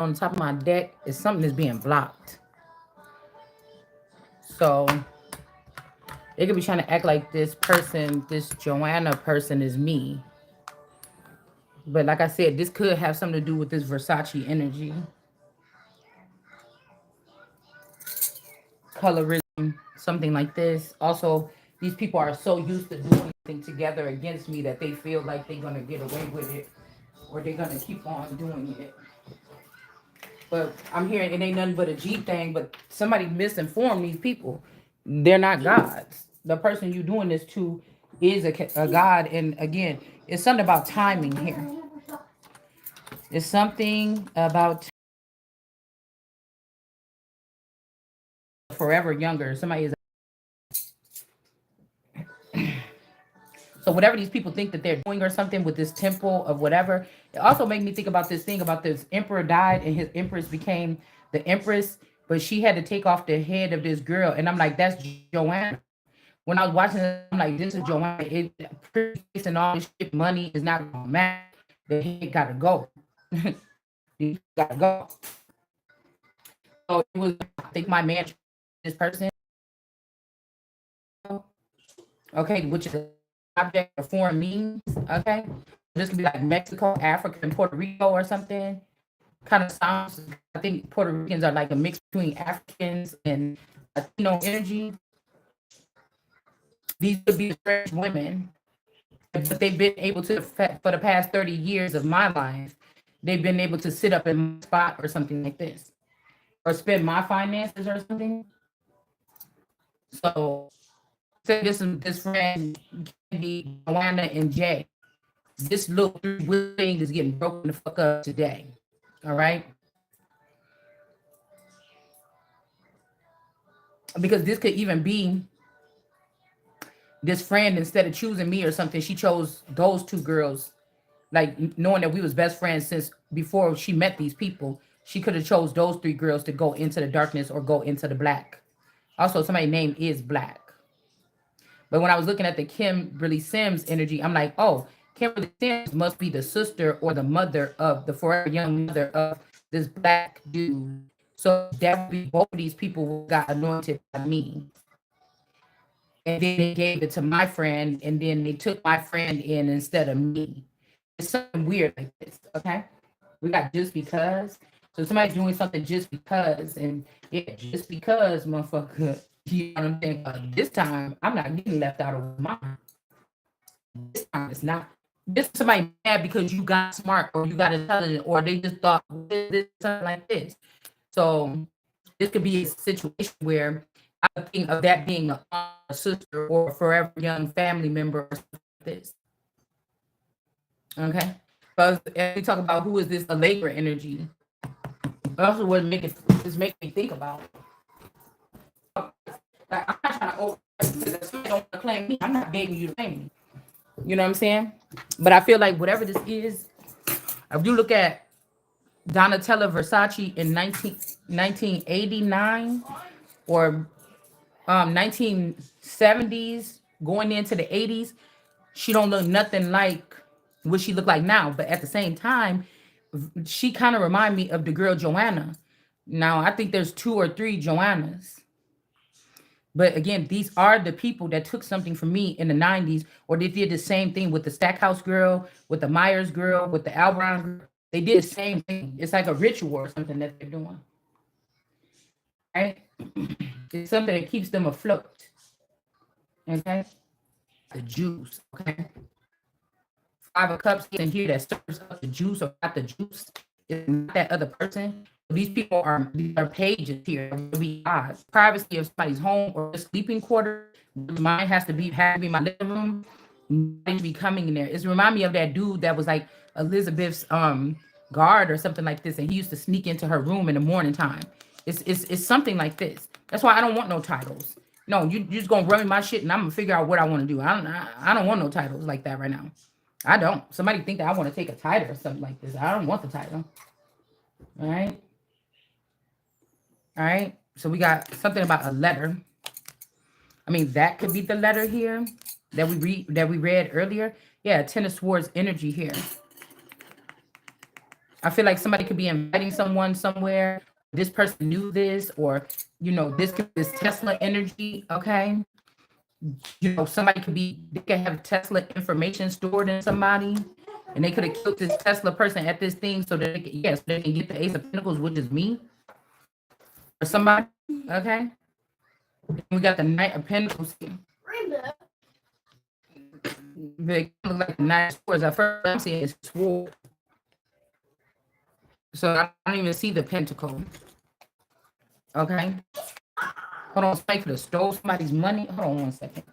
on top of my deck is something that's being blocked. So they could be trying to act like this person, this Joanna person is me. But like I said, this could have something to do with this Versace energy. Colorism, something like this. Also, these people are so used to doing things together against me that they feel like they're gonna get away with it or they're gonna keep on doing it. But I'm hearing it ain't nothing but a G thing, but somebody misinformed these people. They're not gods. The person you doing this to is a god. And again, it's something about timing here. It's something about forever younger. Somebody is. So whatever these people think that they're doing or something with this temple of whatever, it also made me think about this thing about this emperor died and his empress became the empress, but she had to take off the head of this girl. And I'm like, that's Joanna. When I was watching it, I'm like, this is Joanna. It pretty and all this shit, money is not gonna matter. The head gotta go. You gotta go. So it was, I think my man, this person, okay, which is object of foreign means, okay? This could be like Mexico, Africa, and Puerto Rico or something. Kind of sounds, I think Puerto Ricans are like a mix between Africans and Latino energy. These could be French women, but they've been able to, for the past 30 years of my life, they've been able to sit up in my spot or something like this, or spend my finances or something. So, say this friend, Candy, Joanna, and Jay. This little three thing is getting broken the fuck up today. All right. Because this could even be this friend, instead of choosing me or something, she chose those two girls. Like knowing that we was best friends since before she met these people, she could have chose those three girls to go into the darkness or go into the black. Also, somebody's name is Black. But when I was looking at the Kimberly Sims energy, I'm like, oh, Kimberly Sims must be the sister or the mother of the forever young mother of this black dude. So that would be both of these people who got anointed by me. And then they gave it to my friend, and then they took my friend in instead of me. It's something weird like this, okay? We got just because. So somebody's doing something just because, and yeah, just because, motherfucker. You know what I'm saying? This time, I'm not getting left out of mine. This time, it's not. This somebody mad because you got smart or you got intelligent, or they just thought this something like this. So this could be a situation where I think of that being a sister or a forever young family member or something like this. Okay. Because as we talk about who is this Allegra energy, also what make it just make me think about. Like I'm not trying to over because don't want to claim me. I'm not begging you to claim me. You know what I'm saying? But I feel like whatever this is, if you look at Donatella Versace in 1989 or 1970s going into the 80s, she don't look nothing like what she looked like now. But at the same time, she kind of remind me of the girl Joanna. Now I think there's two or three Joannas. But again, these are the people that took something from me in the 90s, or they did the same thing with the Stackhouse girl, with the Myers girl, with the Albron girl. They did the same thing. It's like a ritual or something that they're doing. Right? It's something that keeps them afloat. Okay? The juice. Okay? Five of Cups in here that stirs up the juice or not the juice is not that other person. These are pages here. Be odds. Privacy of somebody's home or sleeping quarter. Mine has to be my living room. Nobody be coming in there. It's remind me of that dude that was like Elizabeth's guard or something like this, and he used to sneak into her room in the morning time. It's something like this. That's why I don't want no titles. No, you just gonna run me my shit, and I'm gonna figure out what I want to do. I don't want no titles like that right now. I don't. Somebody think that I want to take a title or something like this. I don't want the title. All right. All right. So we got something about a letter. I mean, that could be the letter here that we read earlier. Yeah, Ten of Swords energy here. I feel like somebody could be inviting someone somewhere. This person knew this, or this could be this Tesla energy. Okay, somebody could be, they could have Tesla information stored in somebody, and they could have killed this Tesla person at this thing so that yes, they can get the Ace of Pentacles, which is me or somebody. Okay, we got the Knight of Pentacles here. They look like the Knight of Swords. At first, I'm seeing is sword. So I don't even see the pentacle. Okay. Hold on, somebody could have stole somebody's money. Hold on 1 second.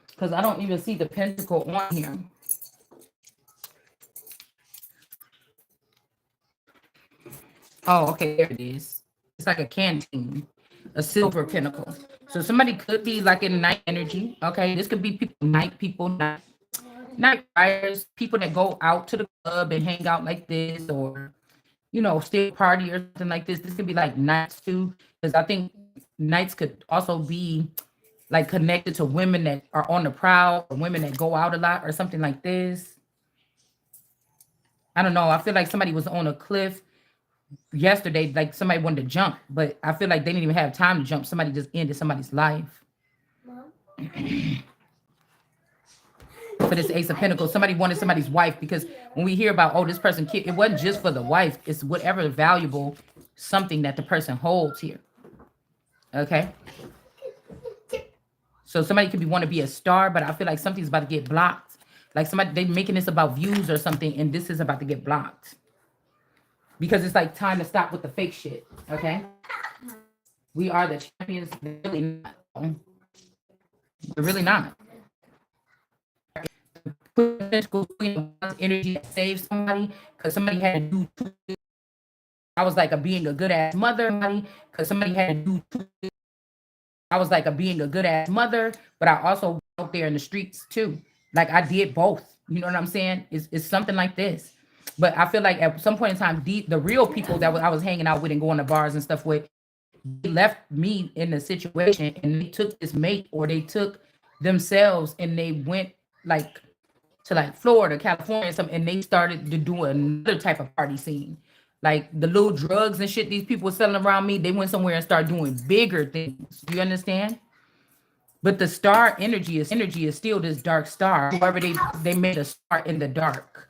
Because I don't even see the pentacle on here. Oh, okay, there it is. It's like a canteen, a silver pinnacle. So somebody could be like in night energy. Okay, this could be people, night riders, people that go out to the club and hang out like this, or stay party or something like this. This could be like nights too, because I think nights could also be like connected to women that are on the prowl, or women that go out a lot, or something like this. I don't know. I feel like somebody was on a cliff yesterday, like somebody wanted to jump, but I feel like they didn't even have time to jump. Somebody just ended somebody's life. For this Ace of Pentacles, somebody wanted somebody's wife, because when we hear about, oh, this person killed, it wasn't just for the wife. It's whatever valuable something that the person holds here. Okay. So somebody could want to be a star, but I feel like something's about to get blocked. Like somebody, they making this about views or something, and this is about to get blocked. Because it's like time to stop with the fake shit. Okay. We are the champions. They're really not. They're really not. Energy that saves somebody, because somebody had to do. I was like a being a good ass mother, because somebody had to do. I was like a being a good ass mother, but I also out there in the streets too. Like I did both. You know what I'm saying? It's something like this. But I feel like at some point in time, the real people that I was hanging out with and going to bars and stuff with, they left me in the situation, and they took this mate, or they took themselves and they went like to like Florida, California, or something, and they started to do another type of party scene. Like the little drugs and shit these people were selling around me, they went somewhere and started doing bigger things. Do you understand? But the star energy is still this dark star. Whoever they made a star in the dark.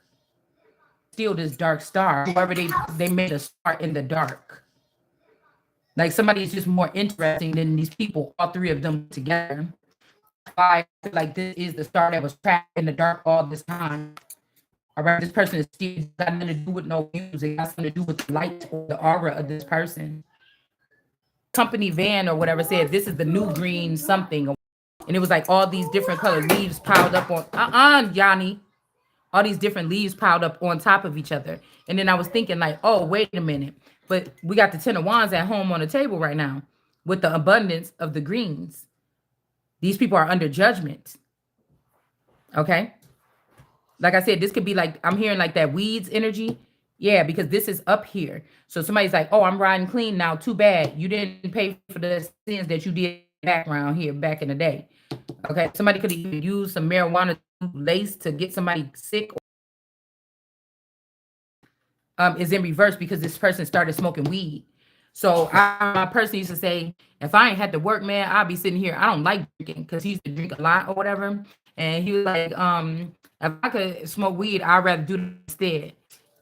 Still this dark star. Whoever they made a star in the dark. Like somebody is just more interesting than these people, all three of them together. I feel like this is the star that was trapped in the dark all this time. All right, this person is still got nothing to do with no music. It got something to do with the light or the aura of this person. Company van or whatever said this is the new green something, and it was like all these different colored leaves piled up on Yanni. All these different leaves piled up on top of each other. And then I was thinking like, oh, wait a minute. But we got the 10 of wands at home on the table right now with the abundance of the greens. These people are under judgment. Okay. Like I said, this could be like, I'm hearing like that weeds energy. Yeah, because this is up here. So somebody's like, oh, I'm riding clean now. Too bad. You didn't pay for the sins that you did back around here back in the day. Okay. Somebody could have even used some marijuana lace to get somebody sick. Is in reverse because this person started smoking weed. So my person used to say, if I ain't had to work, man, I'll be sitting here. I don't like drinking, because he used to drink a lot or whatever. And he was like, if I could smoke weed, I'd rather do it instead.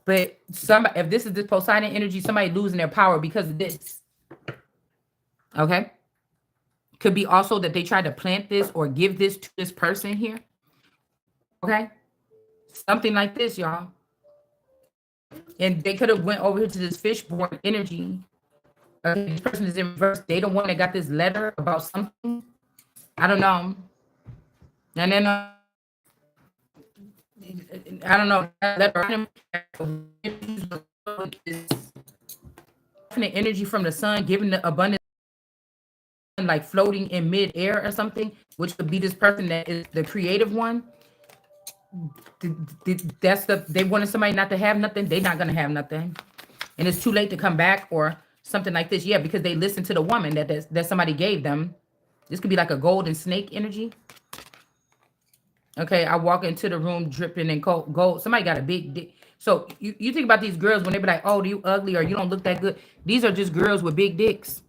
But if this is this Poseidon energy, somebody losing their power because of this. Okay. Could be also that they tried to plant this or give this to this person here. Okay. Something like this, y'all. And they could have went over here to this fishborn energy. This person is in reverse. They the one that got this letter about something. I don't know. And then I don't know. That letter, energy from the sun, giving the abundance, like floating in midair or something, which could be this person that is the creative one. That's they wanted somebody not to have nothing. They're not gonna have nothing, and it's too late to come back or something like this. Yeah, because they listened to the woman that somebody gave them. This could be like a golden snake energy. Okay, I walk into the room dripping in gold. Somebody got a big dick. So you think about these girls when they be like, oh, you ugly or you don't look that good. These are just girls with big dicks.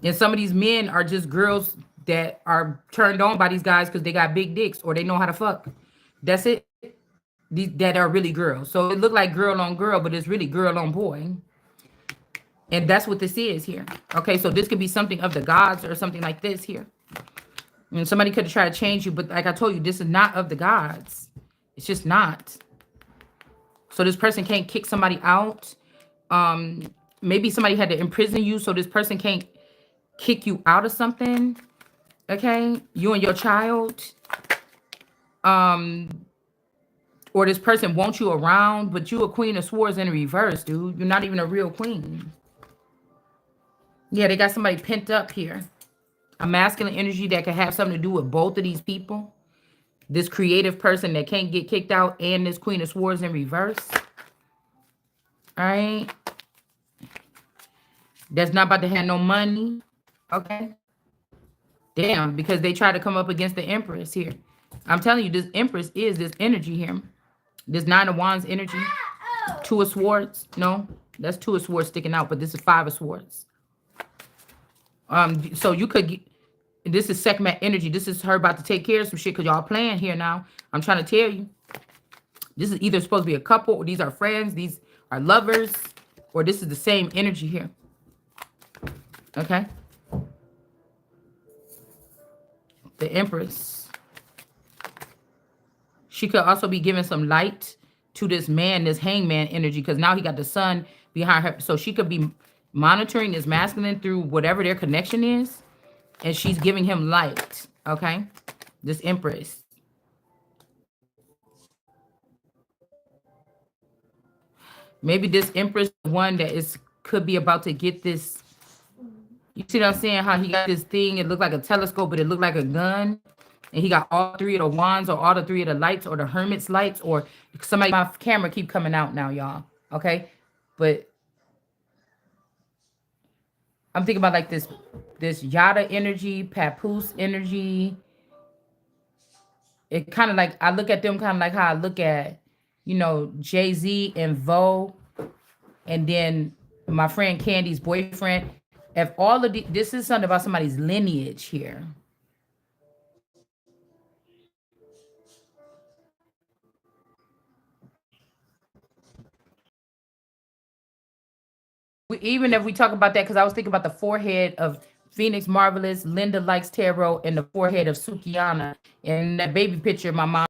And some of these men are just girls that are turned on by these guys because they got big dicks or they know how to fuck. That's it. These that are really girls. So it look like girl on girl, but it's really girl on boy. And that's what this is here. Okay, so this could be something of the gods or something like this here. And somebody could have tried to change you, but like I told you, this is not of the gods. It's just not. So this person can't kick somebody out. Maybe somebody had to imprison you, so this person can't kick you out of something. Okay, you and your child. Um, or this person wants you around, but you a queen of swords in reverse, dude. You're not even a real queen. Yeah, they got somebody pent up here. A masculine energy that could have something to do with both of these people. This creative person that can't get kicked out and this queen of swords in reverse. All right. That's not about to have no money. Okay. Damn, because they try to come up against the Empress here. I'm telling you, this Empress is this energy here. This Nine of Wands energy. Two of Swords. No, that's Two of Swords sticking out, but this is Five of Swords. So you could get, this is Sekhmet energy. This is her about to take care of some shit because y'all playing here now. I'm trying to tell you. This is either supposed to be a couple, or these are friends, these are lovers, or this is the same energy here. Okay. The Empress. She could also be giving some light to this man, this hangman energy, because now he got the sun behind her. So she could be monitoring this masculine through whatever their connection is, and she's giving him light. Okay. This Empress. Maybe this Empress one that is could be about to get this. You see what I'm saying? How he got this thing, it looked like a telescope, but it looked like a gun. And he got all three of the wands or all the three of the lights or the hermit's lights or somebody. My camera keep coming out now, y'all. Okay. But I'm thinking about like this Yada energy, Papoose energy. It kind of like, I look at them kind of like how I look at, Jay-Z and Vo, and then my friend Candy's boyfriend. If all of this is something about somebody's lineage here. Even if we talk about that, because I was thinking about the forehead of Phoenix Marvelous, Linda Likes Tarot, and the forehead of Sukiana. And that baby picture, my mom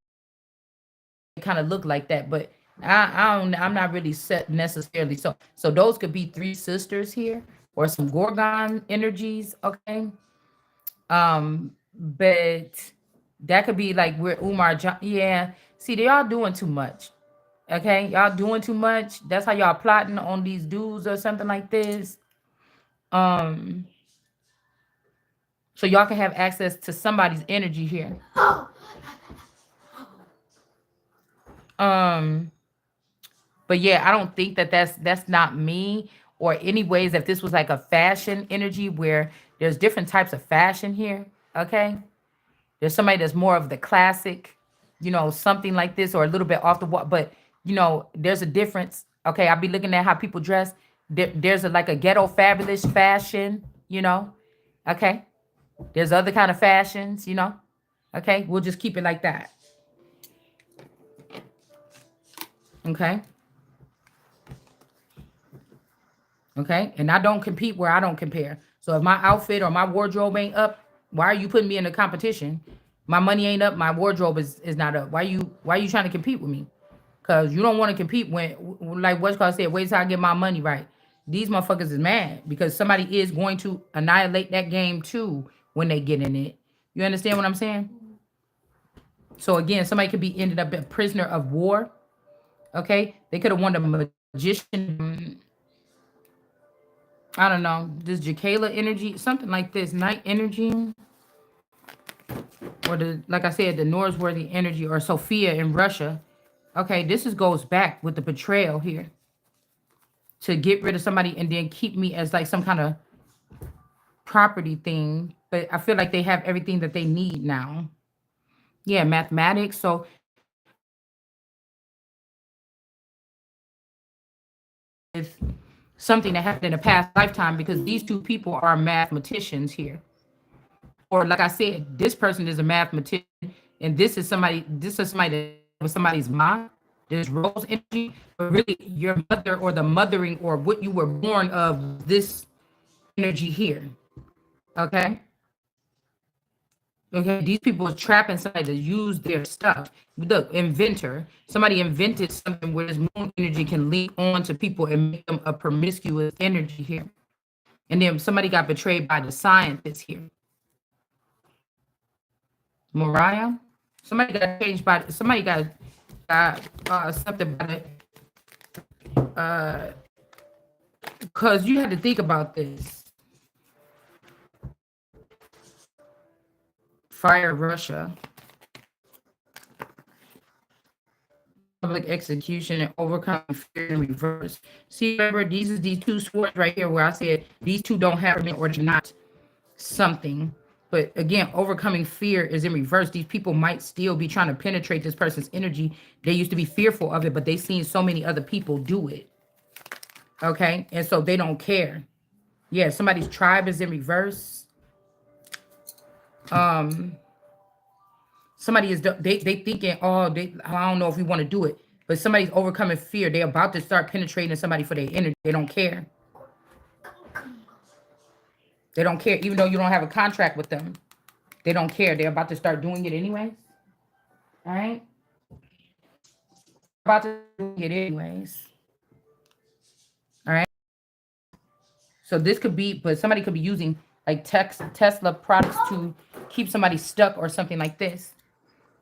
kind of looked like that, but I don't. I'm not really set necessarily. So those could be three sisters here, or some Gorgon energies. Okay. But that could be like where Umar John. Yeah. See, they all doing too much. Okay, y'all doing too much. That's how y'all plotting on these dudes or something like this. Um, so y'all can have access to somebody's energy here. Um, but yeah, I don't think that that's not me. Or anyways, if this was like a fashion energy where there's different types of fashion here. Okay, there's somebody that's more of the classic, something like this, or a little bit off the wall. But there's a difference. Okay, I'll be looking at how people dress. There's like a ghetto fabulous fashion. Okay. There's other kind of fashions. Okay, we'll just keep it like that. Okay. Okay. And I don't compete where I don't compare. So if my outfit or my wardrobe ain't up, why are you putting me in a competition? My money ain't up, my wardrobe is not up. Why you trying to compete with me? Cause you don't want to compete like what's called said, wait till I get my money right. These motherfuckers is mad because somebody is going to annihilate that game too when they get in it. You understand what I'm saying? So again, somebody could be ended up a prisoner of war. Okay, they could have won the magician. I don't know, this Jacala energy, something like this, night energy, or the like I said, the Norsworthy energy, or Sophia in Russia. Okay, this is goes back with the betrayal here to get rid of somebody and then keep me as like some kind of property thing. But I feel like they have everything that they need now. Yeah, mathematics. So with something that happened in a past lifetime, because these two people are mathematicians here. Or like I said, this person is a mathematician, and this is somebody that was somebody's mom. This rose energy, but really your mother or the mothering or what you were born of, this energy here. Okay. Okay, these people are trapping somebody to use their stuff. Look, inventor. Somebody invented something where this moon energy can link on to people and make them a promiscuous energy here. And then somebody got betrayed by the scientists here. Mariah. Somebody got changed by somebody got something by it. Because you had to think about this. Fire Russia. Public execution and overcoming fear in reverse. See, remember, these two swords right here where I said these two don't have it or not something. But again, overcoming fear is in reverse. These people might still be trying to penetrate this person's energy. They used to be fearful of it, but they've seen so many other people do it. Okay, and so they don't care. Yeah, somebody's tribe is in reverse. Somebody is they thinking, oh, I don't know if we want to do it, but somebody's overcoming fear. They're about to start penetrating somebody for their energy. They don't care. They don't care, even though you don't have a contract with them. They don't care. They're about to start doing it anyways. All right, about to do it anyways. All right. So this could be, but somebody could be using like Tesla products to keep somebody stuck or something like this.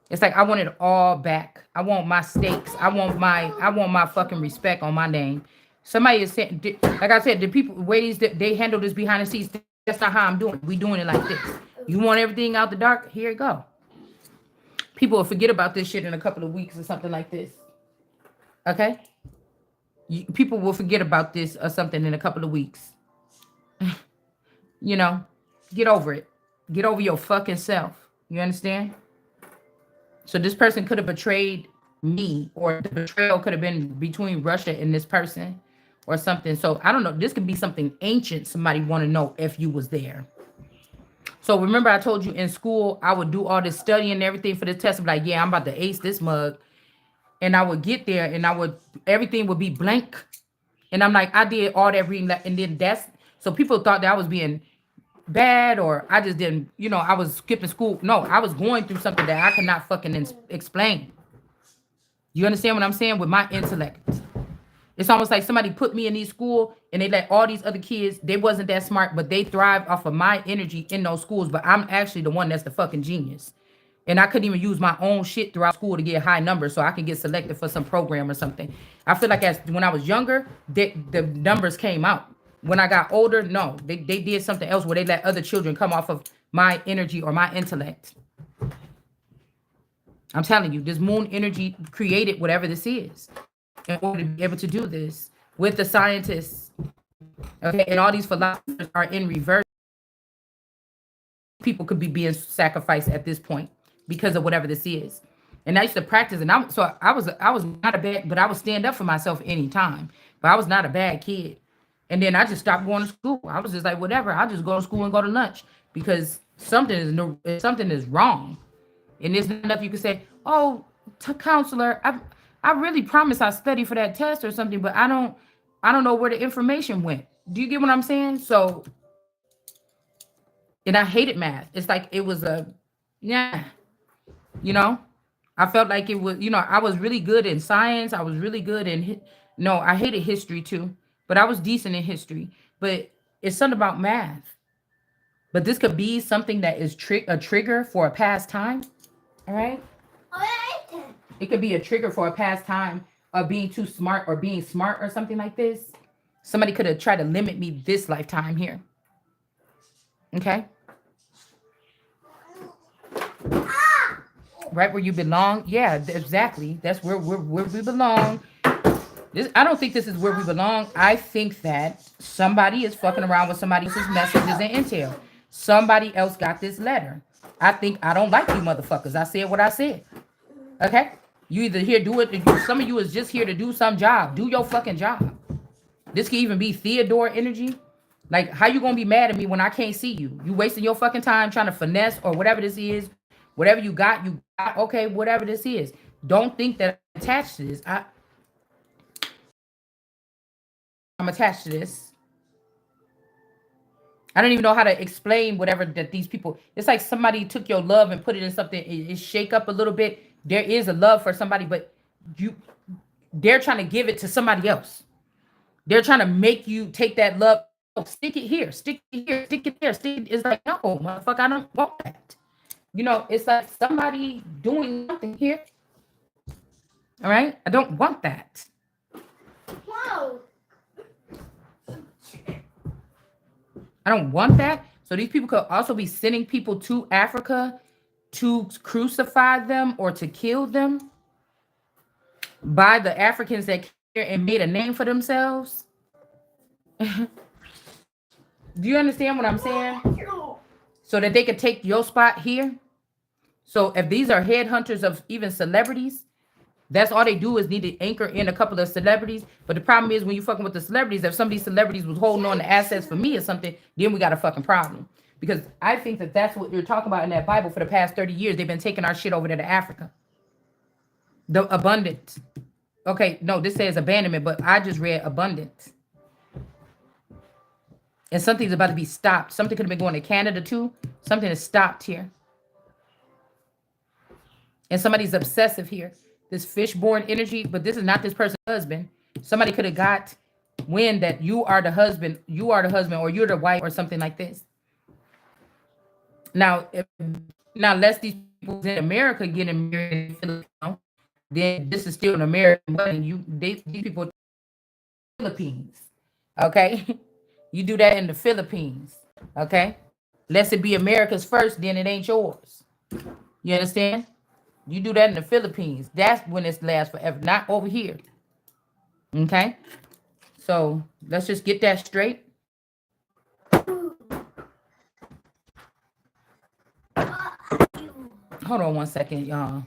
It's like I want it all back. I want my stakes. I want my fucking respect on my name. Somebody is saying, like I said, the people ways that they handle this behind the scenes. That's not how I'm doing. We doing it like this. You want everything out the dark? Here you go. People will forget about this shit in a couple of weeks or something like this. Okay? People will forget about this or something in a couple of weeks. You know, get over it. Get over your fucking self. You understand? So this person could have betrayed me, or the betrayal could have been between Russia and this person or something. So I don't know. This could be something ancient. Somebody want to know if you was there. So remember I told you in school, I would do all this studying and everything for this test. I'm like, yeah, I'm about to ace this mug. And I would get there and everything would be blank. And I'm like, I did all that reading. And then so people thought that I was being bad, or I just didn't, I was skipping school. No, I was going through something that I could not fucking explain. You understand what I'm saying? With my intellect. It's almost like somebody put me in these school and they let all these other kids, they wasn't that smart, but they thrive off of my energy in those schools. But I'm actually the one that's the fucking genius. And I couldn't even use my own shit throughout school to get high numbers so I can get selected for some program or something. I feel like when I was younger, the numbers came out. When I got older, no, they did something else where they let other children come off of my energy or my intellect. I'm telling you, this moon energy created whatever this is in order to be able to do this with the scientists. Okay, and all these philosophers are in reverse. People could be being sacrificed at this point because of whatever this is. And I used to practice, and I was not a bad, but I would stand up for myself anytime. But I was not a bad kid. And then I just stopped going to school. I was just like, whatever. I'll just go to school and go to lunch because something is wrong. And there's not enough you can say, oh, counselor, I really promise I study for that test or something, but I don't know where the information went. Do you get what I'm saying? So, and I hated math. It's like it was yeah, I felt like it was, I was really good in science. I was really good in, no, I hated history too, but I was decent in history. But it's something about math. But this could be something that is a trigger for a past time. All right? It could be a trigger for a past time of being too smart or being smart or something like this. Somebody could have tried to limit me this lifetime here. Okay? Right where you belong? Yeah, exactly. That's where we belong. I don't think this is where we belong. I think that somebody is fucking around with somebody else's messages and intel. Somebody else got this letter. I think I don't like you motherfuckers. I said what I said. Okay? You either here do it. Some of you is just here to do some job. Do your fucking job. This could even be Theodore energy. Like, how you gonna be mad at me when I can't see you? You wasting your fucking time trying to finesse or whatever this is. Whatever you got, you got. Okay, whatever this is. Don't think that I'm attached to this. I'm attached to this. I don't even know how to explain whatever that these people. It's like somebody took your love and put it in something. It shake up a little bit. There is a love for somebody, but you, they're trying to give it to somebody else. They're trying to make you take that love. Oh, stick it here, stick it here, stick it there, stick it. It's like, no, motherfucker, I don't want that. It's like somebody doing something here. All right, I don't want that. Wow. I don't want that. So these people could also be sending people to Africa to crucify them or to kill them by the Africans that came here and made a name for themselves. Do you understand what I'm saying? So that they could take your spot here. So if these are headhunters of even celebrities, that's all they do is need to anchor in a couple of celebrities. But the problem is when you fucking with the celebrities, if some of these celebrities was holding on to assets for me or something, then we got a fucking problem. Because I think that that's what you're talking about in that Bible for the past 30 years. They've been taking our shit over there to Africa. The abundance. Okay, no, this says abandonment, but I just read abundance. And something's about to be stopped. Something could have been going to Canada too. Something is stopped here. And somebody's obsessive here. This fishborn energy, but this is not this person's husband. Somebody could have got wind that you are the husband, or you're the wife, or something like this. Now, lest these people in America getting married in Filipino, then this is still an American wedding. These people in the Philippines, okay? You do that in the Philippines, okay? Lest it be America's first, then it ain't yours. You understand? You do that in the Philippines. That's when it's lasts forever, not over here. Okay? So let's just get that straight. Hold on one second, y'all.